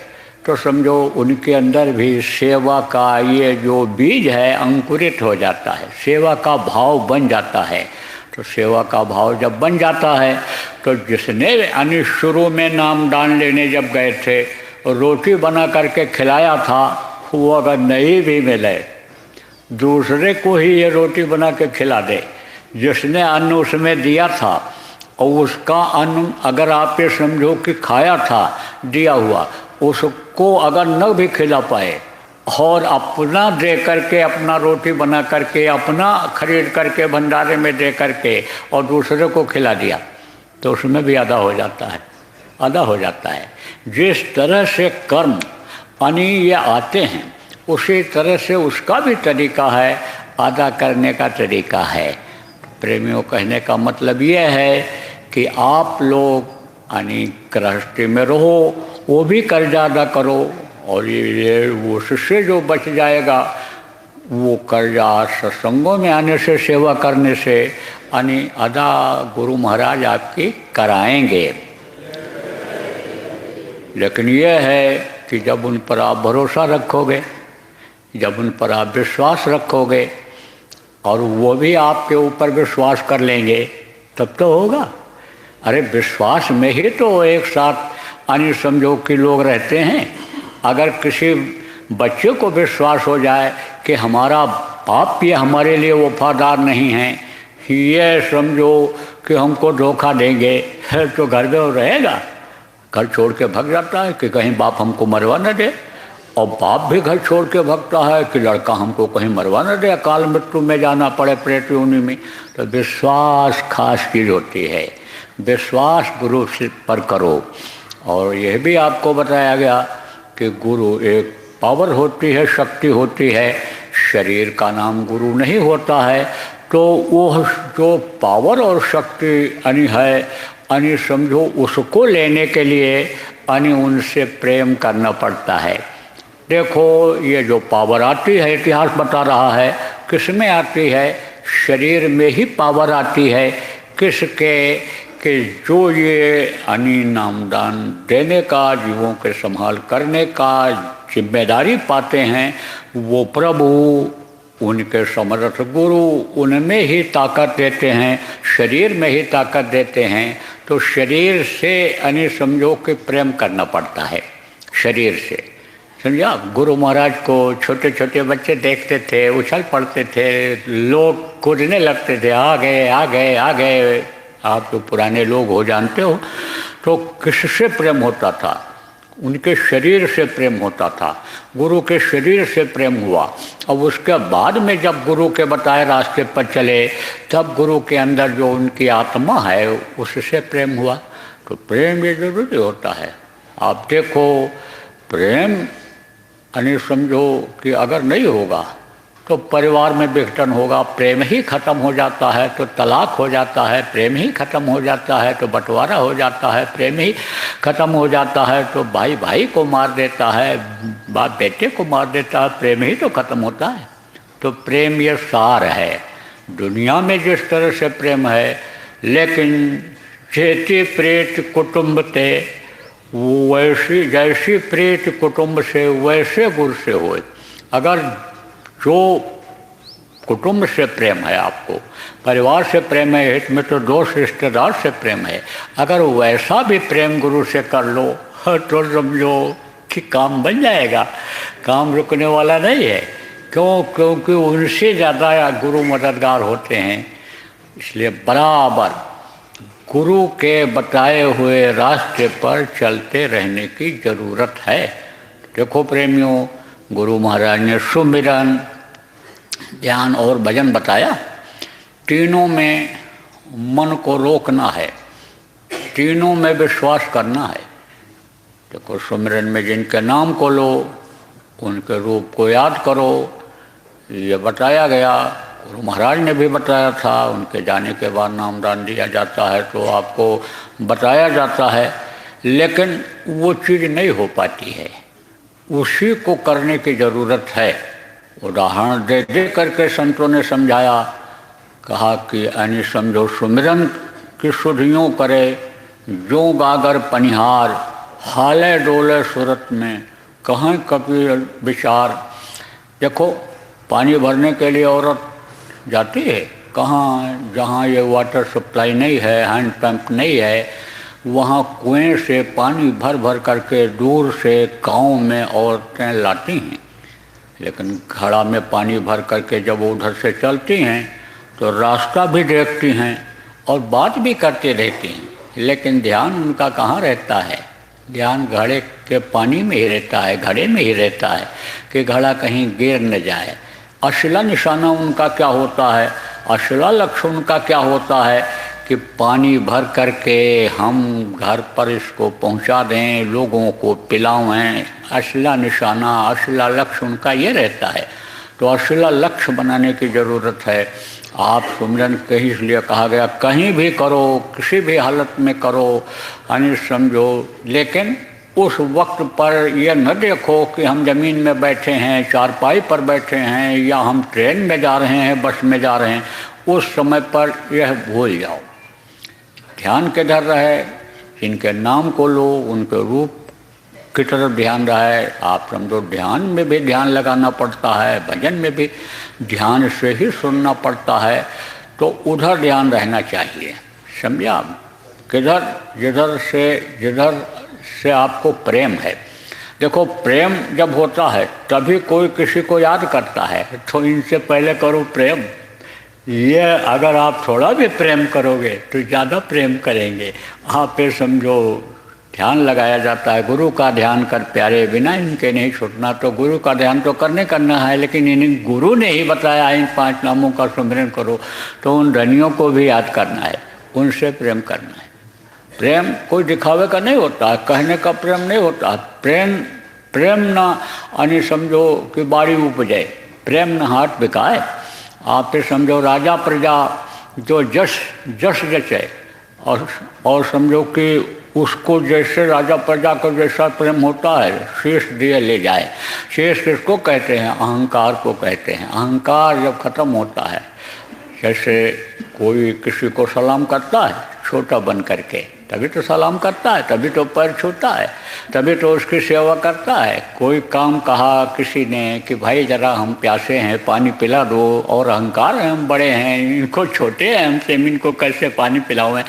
तो समझो उनके अंदर भी सेवा का ये जो बीज है अंकुरित हो जाता है, सेवा का भाव बन जाता है। तो सेवा का भाव जब बन जाता है तो जिसने शुरू में नामदान लेने जब गए थे और रोटी बना करके खिलाया था, वो अगर नहीं भी मिले, दूसरे को ही ये रोटी बना के खिला दे, जिसने अन्न उसमें दिया था और उसका अन्न अगर आप ये समझो कि खाया था दिया हुआ, उसको अगर न भी खिला पाए और अपना दे करके, अपना रोटी बना करके, अपना खरीद करके भंडारे में दे करके और दूसरे को खिला दिया, तो उसमें भी आधा हो जाता है, आधा हो जाता है। जिस तरह से कर्म ये आते हैं उसी तरह से उसका भी तरीका है, अदा करने का तरीका है। प्रेमियों, कहने का मतलब ये है कि आप लोग गृहस्थी में रहो, वो भी कर्जा अदा करो, और ये उससे जो बच जाएगा वो कर्जा सत्संगों में आने से, सेवा करने से अदा गुरु महाराज आपकी कराएंगे। लेकिन यह है कि जब उन पर आप भरोसा रखोगे, जब उन पर आप विश्वास रखोगे और वो भी आपके ऊपर विश्वास कर लेंगे, तब तो होगा। अरे विश्वास में ही तो एक साथ समझो कि लोग रहते हैं। अगर किसी बच्चे को विश्वास हो जाए कि हमारा बाप ये हमारे लिए वफादार नहीं है, ये समझो कि हमको धोखा देंगे, तो घर में वो रहेगा, घर छोड़ के भाग जाता है कि कहीं बाप हमको मरवा न दे, और बाप भी घर छोड़ के भागता है कि लड़का हमको कहीं मरवा न दे, अकाल मृत्यु में जाना पड़े, प्रेत योनि में। तो विश्वास खास चीज़ होती है, विश्वास गुरु पर करो। और यह भी आपको बताया गया कि गुरु एक पावर होती है, शक्ति होती है, शरीर का नाम गुरु नहीं होता है। तो वो जो पावर और शक्ति है समझो उसको लेने के लिए उनसे प्रेम करना पड़ता है। देखो ये जो पावर आती है, इतिहास बता रहा है, किस में आती है? शरीर में ही पावर आती है। किसके? कि जो ये नामदान देने का, जीवों के संभाल करने का जिम्मेदारी पाते हैं, वो प्रभु, उनके समर्थ गुरु उनमें ही ताकत देते हैं, शरीर में ही ताकत देते हैं। तो शरीर से यानी समझो कि प्रेम करना पड़ता है शरीर से, समझा। गुरु महाराज को छोटे छोटे बच्चे देखते थे, उछल पड़ते थे, लोग कूदने लगते थे, आ गए आ गए आ गए। आप तो पुराने लोग हो जानते हो, तो किससे प्रेम होता था? उनके शरीर से प्रेम होता था, गुरु के शरीर से प्रेम हुआ। अब उसके बाद में जब गुरु के बताए रास्ते पर चले, तब गुरु के अंदर जो उनकी आत्मा है उससे प्रेम हुआ। तो प्रेम ये जरूरी होता है। आप देखो, प्रेम यानी समझो कि अगर नहीं होगा तो परिवार में विघटन होगा, प्रेम ही खत्म हो जाता है तो तलाक हो जाता है, प्रेम ही खत्म हो जाता है तो बंटवारा हो जाता है, प्रेम ही खत्म हो जाता है तो भाई भाई को मार देता है, बाप बेटे को मार देता है, प्रेम ही तो खत्म होता है। तो प्रेम ये सार है दुनिया में जिस तरह से प्रेम है। लेकिन जेती प्रेत कुटुंब थे वैसी, जैसी प्रेत कुटुंब से वैसे गुरु से होए। अगर जो कुटुंब से प्रेम है, आपको परिवार से प्रेम है, इसमें तो दोस्त रिश्तेदार से प्रेम है, अगर वैसा भी प्रेम गुरु से कर लो तो समझो कि काम बन जाएगा, काम रुकने वाला नहीं है। क्यों? क्योंकि उनसे ज़्यादा गुरु मददगार होते हैं। इसलिए बराबर गुरु के बताए हुए रास्ते पर चलते रहने की ज़रूरत है। देखो प्रेमियों, गुरु महाराज ने सुमिरन, ध्यान और भजन बताया। तीनों में मन को रोकना है, तीनों में विश्वास करना है। देखो सुमिरन में जिनके नाम को लो, उनके रूप को याद करो, ये बताया गया। गुरु महाराज ने भी बताया था, उनके जाने के बाद नामदान दिया जाता है तो आपको बताया जाता है, लेकिन वो चीज़ नहीं हो पाती है, उसी को करने की ज़रूरत है। उदाहरण दे दे करके संतों ने समझाया, कहा कि यानी समझो सुमिरन की सुधियों करे, जो गागर पनिहार, हाले डोले सूरत में, कहाँ कभी विचार। देखो पानी भरने के लिए औरत जाती है कहाँ? जहाँ ये वाटर सप्लाई नहीं है, हैंड पंप नहीं है, वहाँ कुएं से पानी भर भर करके दूर से गांव में औरतें लाती हैं। लेकिन घड़ा में पानी भर करके जब उधर से चलती हैं तो रास्ता भी देखती हैं और बात भी करती रहती हैं, लेकिन ध्यान उनका कहाँ रहता है? ध्यान घड़े के पानी में ही रहता है, घड़े में ही रहता है कि घड़ा कहीं गिर न जाए। असला निशाना उनका क्या होता है? असला लक्ष्य उनका क्या होता है कि पानी भर करके हम घर पर इसको पहुंचा दें, लोगों को पिलाएं। असला निशाना, असला लक्ष्य उनका ये रहता है। तो असला लक्ष्य बनाने की ज़रूरत है। आप सुमिरन कहीं इसलिए कहा गया, कहीं भी करो, किसी भी हालत में करो, यानी समझो। लेकिन उस वक्त पर यह न देखो कि हम ज़मीन में बैठे हैं, चारपाई पर बैठे हैं, या हम ट्रेन में जा रहे हैं, बस में जा रहे हैं, उस समय पर यह भूल जाओ। ध्यान किधर रहे? जिनके नाम को लो, उनके रूप की तरफ ध्यान रहे। आप समझो ध्यान में भी ध्यान लगाना पड़ता है, भजन में भी ध्यान से ही सुनना पड़ता है, तो उधर ध्यान रहना चाहिए। समझा? किधर? जिधर से आपको प्रेम है। देखो प्रेम जब होता है तभी कोई किसी को याद करता है, तो इनसे पहले करो प्रेम। ये अगर आप थोड़ा भी प्रेम करोगे तो ज़्यादा प्रेम करेंगे। आप पे समझो ध्यान लगाया जाता है, गुरु का ध्यान कर प्यारे, बिना इनके नहीं छूटना। तो गुरु का ध्यान तो करना है, लेकिन इन्हें गुरु ने ही बताया इन 5 नामों का सुमिरन करो, तो उन धनियों को भी याद करना है, उनसे प्रेम करना है। प्रेम कोई दिखावे का नहीं होता है, कहने का प्रेम नहीं होता। प्रेम ना यानी समझो कि बाड़ी उपजे, प्रेम न हाथ बिकाए। आप पे समझो राजा प्रजा जो जश जचे, और समझो कि उसको जैसे राजा प्रजा को जैसा प्रेम होता है, शेष दिए ले जाए। शेष किसको कहते हैं? अहंकार को कहते हैं। अहंकार जब खत्म होता है, जैसे कोई किसी को सलाम करता है छोटा बन करके, तभी तो सलाम करता है, तभी तो पैर छूता है, तभी तो उसकी सेवा करता है। कोई काम कहा किसी ने कि भाई ज़रा हम प्यासे हैं, पानी पिला दो, और अहंकार है हम बड़े हैं, इनको छोटे हैं हमसे, इनको कैसे पानी पिलाऊँ,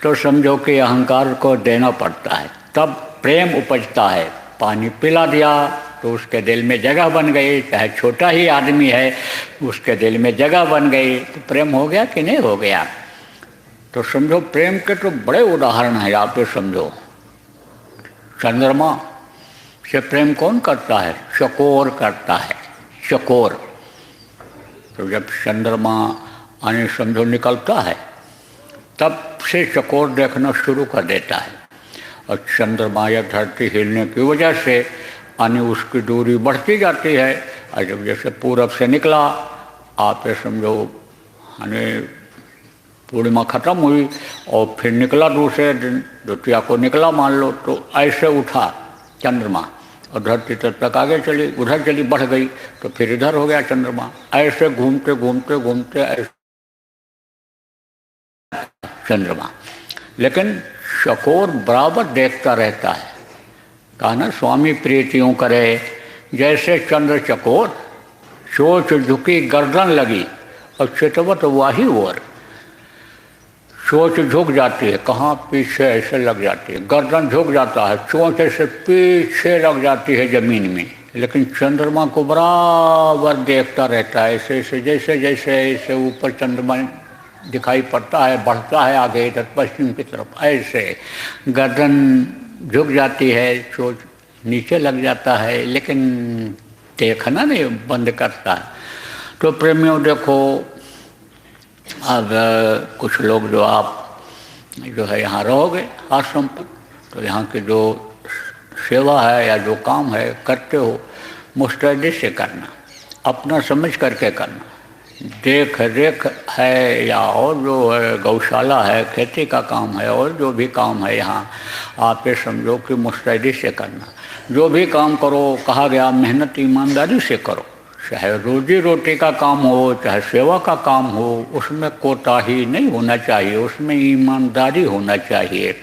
तो समझो कि अहंकार को देना पड़ता है, तब प्रेम उपजता है। पानी पिला दिया तो उसके दिल में जगह बन गई, चाहे छोटा ही आदमी है उसके दिल में जगह बन गई, तो प्रेम हो गया कि नहीं हो गया। तो समझो प्रेम के तो बड़े उदाहरण हैं। आप तो समझो चंद्रमा से प्रेम कौन करता है? चकोर करता है, चकोर। तो जब चंद्रमा यानी समझो निकलता है तब से चकोर देखना शुरू कर देता है, और चंद्रमा या धरती हिलने की वजह से यानी उसकी दूरी बढ़ती जाती है। और जब जैसे पूरब से निकला, आप ये समझो यानी पूर्णिमा खत्म हुई और फिर निकला दूसरे दिन, द्वितीया को निकला मान लो, तो ऐसे उठा चंद्रमा और धरती तक आगे चली, उधर चली, बढ़ गई तो फिर इधर हो गया चंद्रमा। ऐसे घूमते घूमते घूमते ऐसे चंद्रमा। लेकिन चकोर बराबर देखता रहता है। कहा ना स्वामी प्रीतियों करे जैसे चंद्र चकोर, चोच झुकी गर्दन लगी और चितवत वाही ओर। चोंच झुक जाती है, कहाँ पीछे ऐसे लग जाती है, गर्दन झुक जाता है, चोंच ऐसे पीछे लग जाती है जमीन में, लेकिन चंद्रमा को बराबर देखता रहता है। ऐसे ऐसे जैसे जैसे ऐसे ऊपर चंद्रमा दिखाई पड़ता है, बढ़ता है आगे इधर पश्चिम की तरफ, ऐसे गर्दन झुक जाती है, चोंच नीचे लग जाता है, लेकिन देखना नहीं बंद करता है। तो प्रेमियों देखो, अब कुछ लोग जो आप जो है यहाँ रहोगे आश्रम पर, तो यहाँ की जो सेवा है या जो काम है करते हो, मुस्तैदी से करना, अपना समझ करके करना। देख रेख है या और जो है गौशाला है, खेती का काम है, और जो भी काम है यहाँ, आप ये समझो कि मुस्तैदी से करना। जो भी काम करो, कहा गया मेहनत ईमानदारी से करो, चाहे रोजी रोटी का काम हो, चाहे सेवा का काम हो, उसमें कोताही नहीं होना चाहिए, उसमें ईमानदारी होना चाहिए।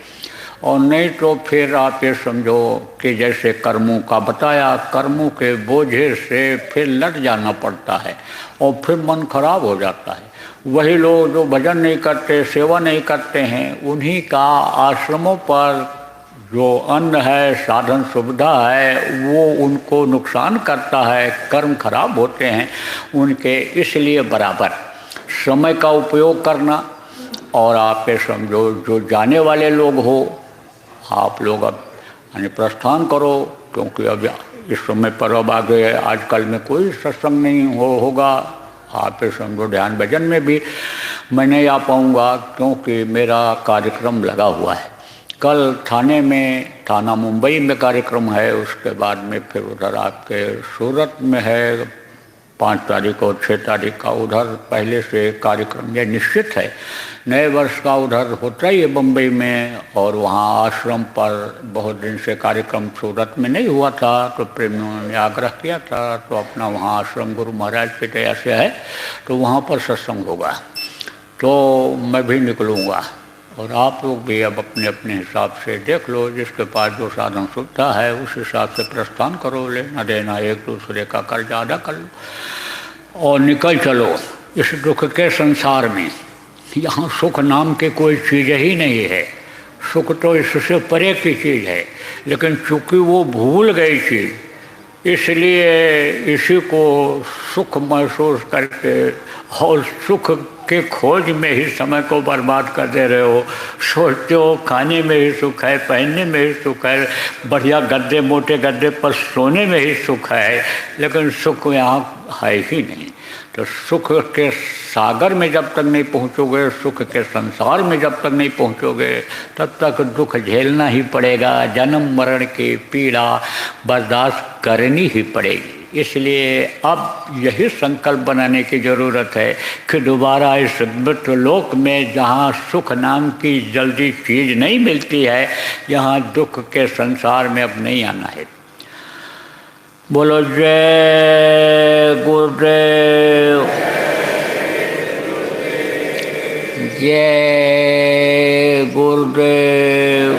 और नहीं तो फिर आप ये समझो कि जैसे कर्मों का बताया, कर्मों के बोझे से फिर लट जाना पड़ता है और फिर मन खराब हो जाता है। वही लोग जो भजन नहीं करते, सेवा नहीं करते हैं, उन्हीं का आश्रमों पर जो अन्न है, साधन सुविधा है, वो उनको नुकसान करता है, कर्म खराब होते हैं उनके। इसलिए बराबर समय का उपयोग करना। और आप ये समझो जो जाने वाले लोग हो, आप लोग अब यानी प्रस्थान करो, क्योंकि अब इस समय पर अब आगे आजकल में कोई सत्संग नहीं होगा। आप ये समझो ध्यान भजन में भी मैं नहीं आ पाऊँगा, क्योंकि मेरा कार्यक्रम लगा हुआ है। कल थाने में, थाना मुंबई में कार्यक्रम है, उसके बाद में फिर उधर आपके सूरत में है 5 तारीख और 6 तारीख का, उधर पहले से कार्यक्रम ये निश्चित है। नए वर्ष का उधर होता ही है बम्बई में, और वहाँ आश्रम पर बहुत दिन से कार्यक्रम सूरत में नहीं हुआ था, तो प्रेमियों ने आग्रह किया था, तो अपना वहाँ आश्रम गुरु महाराज की दया से है, तो वहाँ पर सत्संग होगा, तो मैं भी निकलूँगा। और आप लोग भी अब अपने अपने हिसाब से देख लो, जिसके पास जो साधन सुविधा है उस हिसाब से प्रस्थान करो, लेना देना एक दूसरे का कर्जा अदा कर लो और निकल चलो इस दुख के संसार में। यहाँ सुख नाम की कोई चीज़ ही नहीं है, सुख तो इससे परे की चीज़ है, लेकिन चूँकि वो भूल गई चीज़, इसलिए इसी को सुख महसूस करके और सुख के खोज में ही समय को बर्बाद कर दे रहे हो। सोचते हो खाने में ही सुख है, पहनने में ही सुख है, बढ़िया गद्दे मोटे गद्दे पर सोने में ही सुख है, लेकिन सुख यहाँ है ही नहीं। तो सुख के सागर में जब तक नहीं पहुँचोगे, सुख के संसार में जब तक नहीं पहुँचोगे, तब तक दुख झेलना ही पड़ेगा, जन्म मरण की पीड़ा बर्दाश्त करनी ही पड़ेगी। इसलिए अब यही संकल्प बनाने की ज़रूरत है कि दोबारा इस मृत्युलोक में, जहाँ सुख नाम की जल्दी चीज़ नहीं मिलती है, यहाँ दुख के संसार में अब नहीं आना है। बोलो जय गुरुदेव, जय गुरुदेव। गुरुदेव।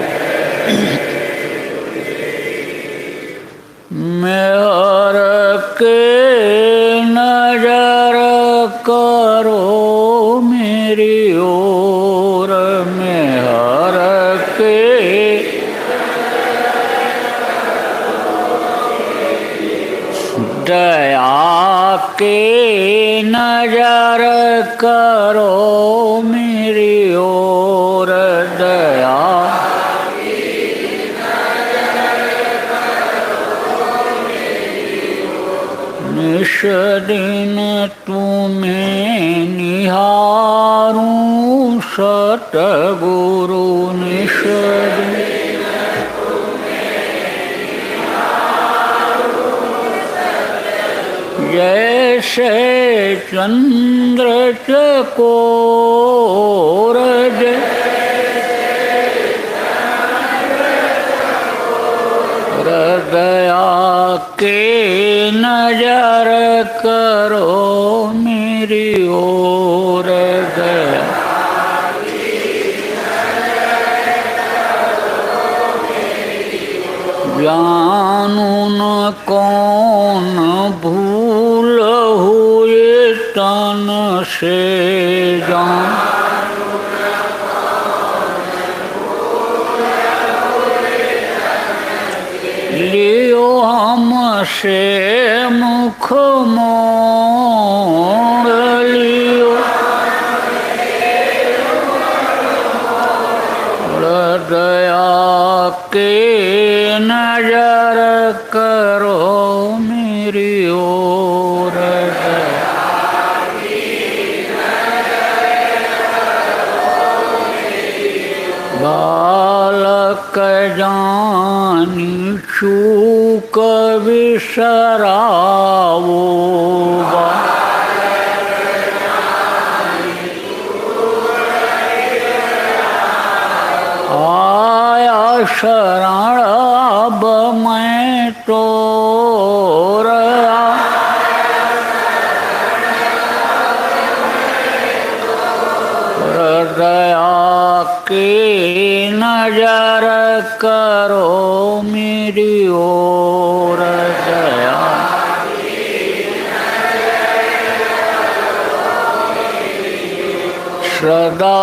मेहर के नजर करो मेरी ओर, मेहर के दया के नजर करो मेरी ओर, दया निश दिन तुम्हें निहारूं सतगुरु, निश दिन जैसे चंद्र चकोर, दया के नजर करो मेरी ओर, दया जानू न कौन भूल हुए तन से जान, लियो हमसे मुख मोड़ लियो, दया के नजर करो मेरी ओर, बालक जानी चूक बिसरावो, आया शरण अब मैं तोर, दया के नजर करो मेरी ओर, दया सदा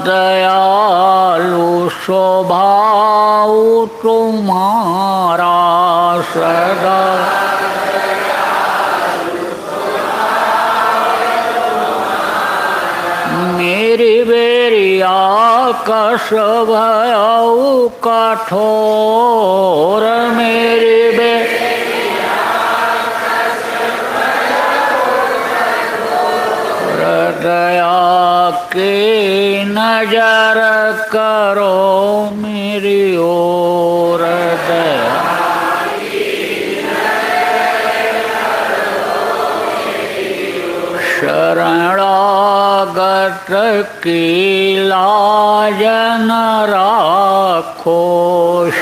दयालु स्वभाव तुम्हारा, सदा मेरी बेरिया कस भयाऊ कठोर, मेरी दया के नजर करो मेरी ओर, दया शरणागत की लाज न राखो,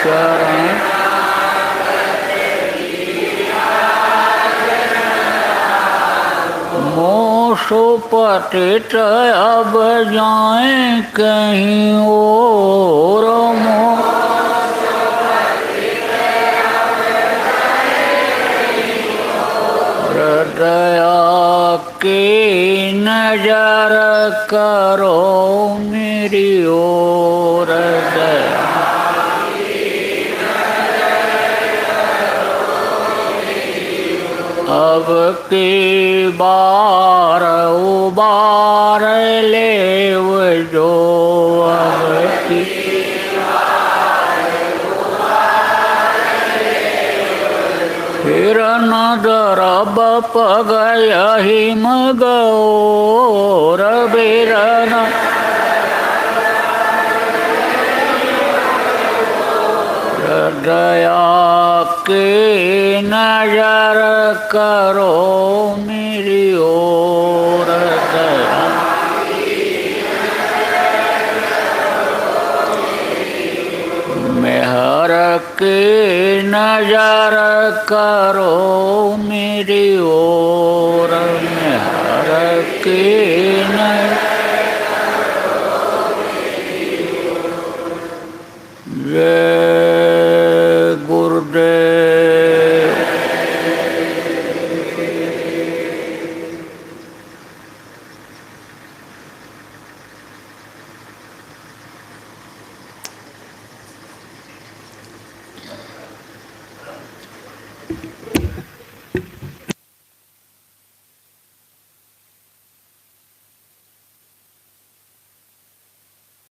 शरण सुपतित अब जाएं कहीं और, दया के नजर करो मेरी ओर, दया अब की बार उबार ले जो, अब की फिर न दरब पग हिम गौर, बिरन दया के नजर करो मेरी ओर, दया मेहर के नजर करो मेरी ओर।